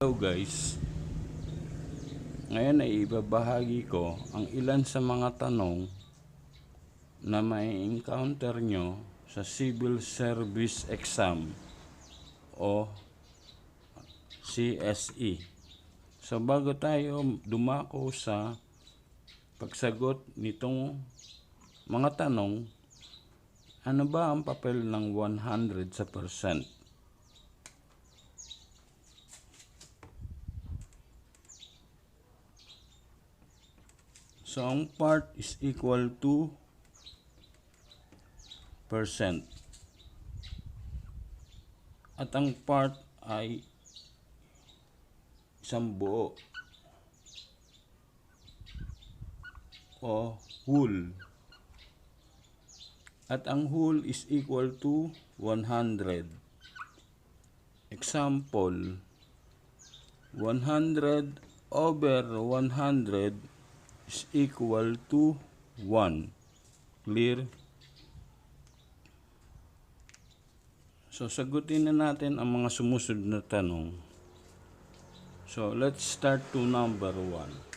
Hello guys, ngayon ay ibabahagi ko ang ilan sa mga tanong na may encounter nyo sa Civil Service Exam o CSE. So bago tayo dumako sa pagsagot nitong mga tanong, ano ba ang papel ng 100 sa percent? So, ang part is equal to percent. At ang part ay isang buo o whole. At ang whole is equal to 100. Example, 100 over 100 is equal to 1. Clear? So, sagutin na natin ang mga sumusunod na tanong. So, let's start to number 1.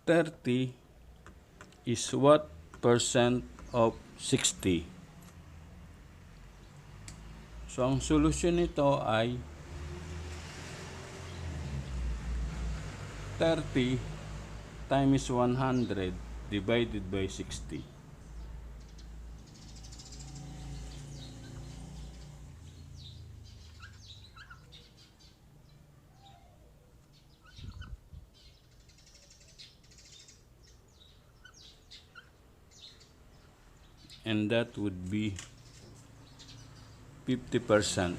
$30 is what percent of 60? So, ang solusyon nito ay 30 times 100 divided by 60. And that would be 50%.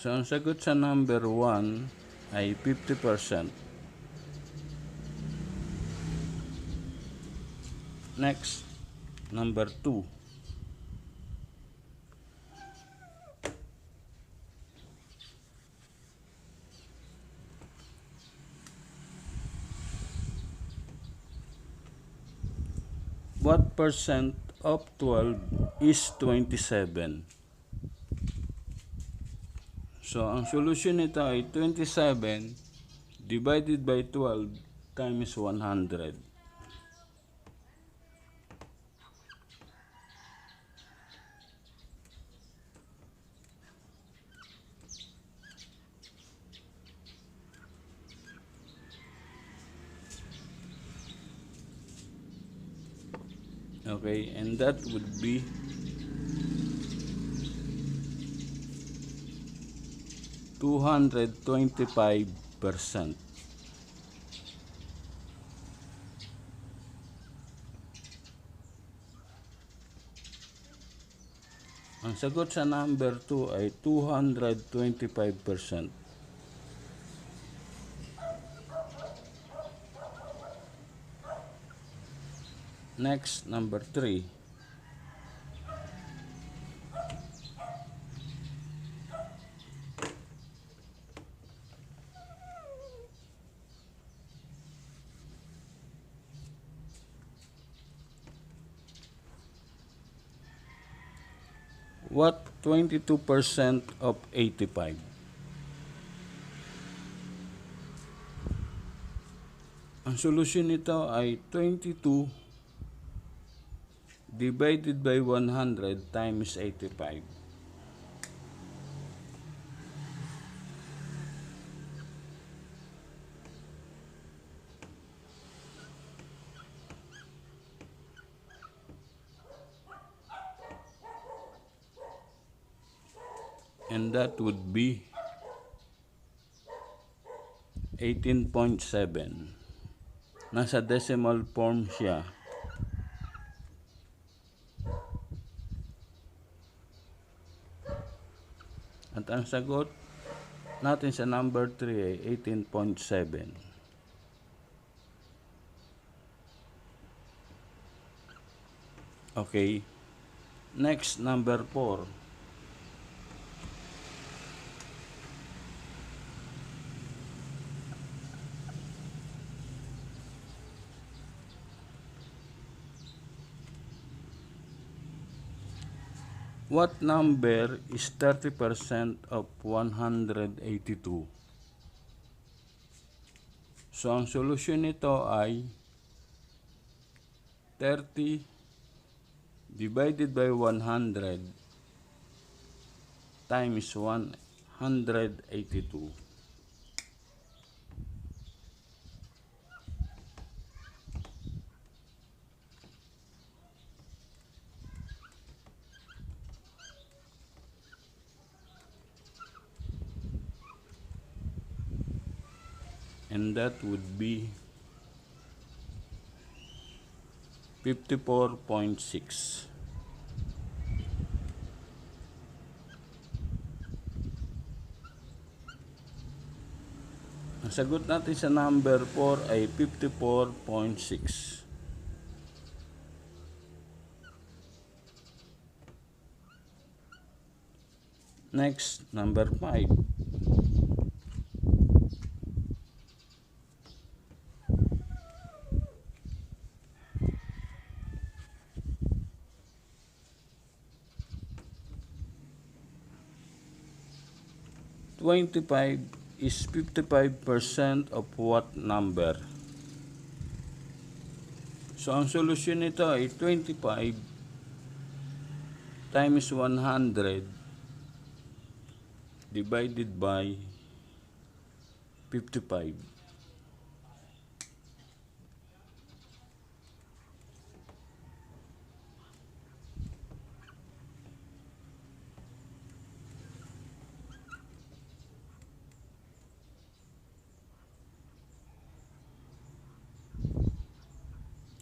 So, ang sagot sa number 1 ay 50%. Next, number 2. What percent of 12 is 27? So, ang solusyon nito ay 27 divided by 12 times 100. Okay, and that would be 225%. Ang sagot sa number 2 ay 225%. Next, number 3. What 22% of 85? Ang solusyon nito ay 22 divided by 100 times 85. And that would be 18.7. Nasa decimal form siya. At ang sagot natin sa number 3 ay 18.7. Okay. Next, number 4. What number is 30% of 182? So, ang solusyon nito ay 30 divided by 100 times 182. And that would be 54.6. Ang sagot natin sa number 4 ay 54.6. Next, number 5. "25 is 55% of what number?" So, ang solusyon nito ay 25 times 100 divided by 55.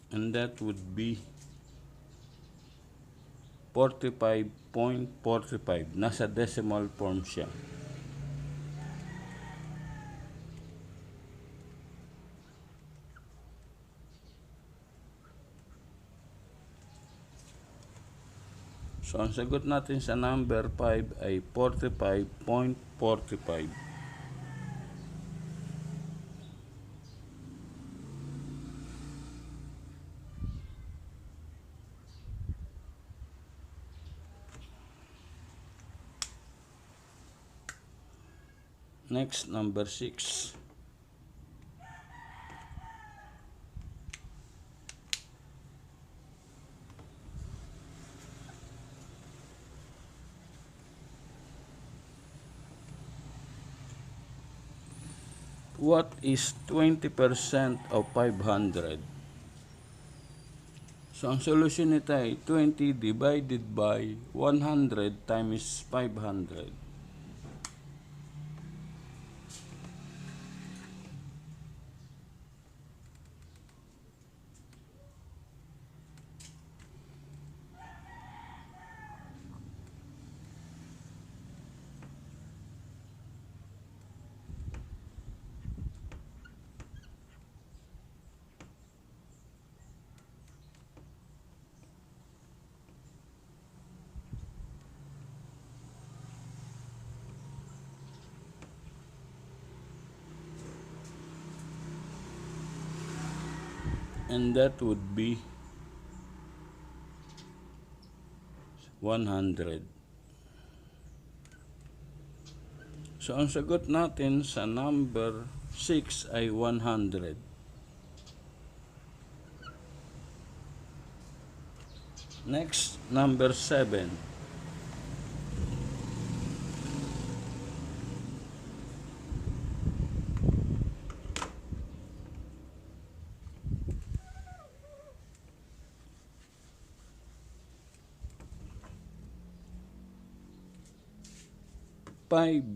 And that would be 45.45. Nasa decimal form siya. So, ang sagot natin sa number 5 ay 45.45. Next, number 6. What is 20% of 500? So, ang solusyon nito ay 20 divided by 100 times 500. And that would be 100. So, ang sagot natin sa number 6 ay 100. Next, number 7. Five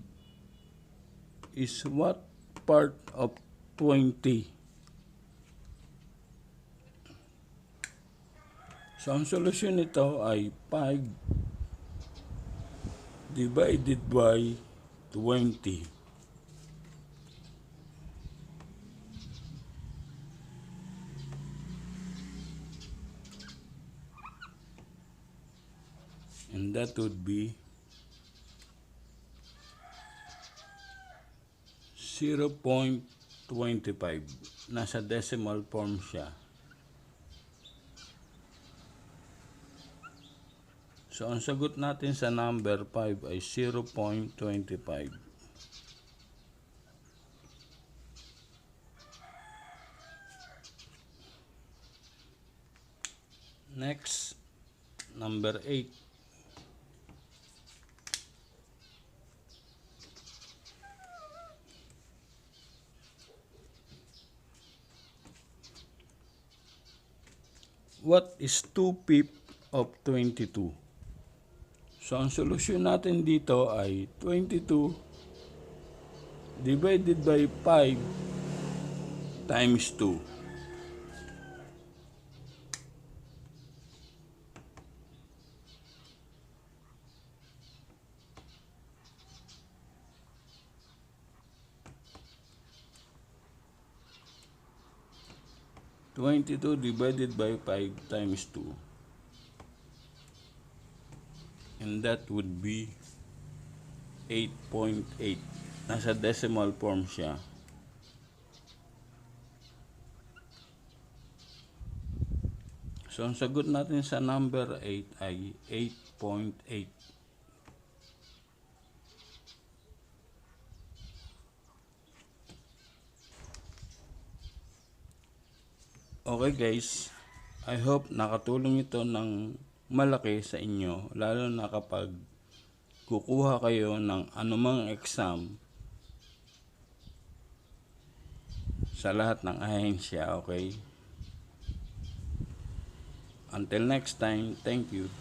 is what part of 20? So, ang solusyon nito ay 5 divided by 20. And that would be 0.25. Nasa decimal form siya. So, ang sagot natin sa number 5 ay 0.25. Next, number 8. What is 2/5 of 22? So, ang solusyon natin dito ay 22 divided by 5 times 2. Twenty-two divided by 5 times 2. And that would be 8.8. Nasa decimal form siya. So, ang sagot natin sa number 8 ay 8.8. Okay guys, I hope nakatulong ito ng malaki sa inyo, lalo na kapag kukuha kayo ng anumang exam sa lahat ng ahensya, okay? Until next time, thank you.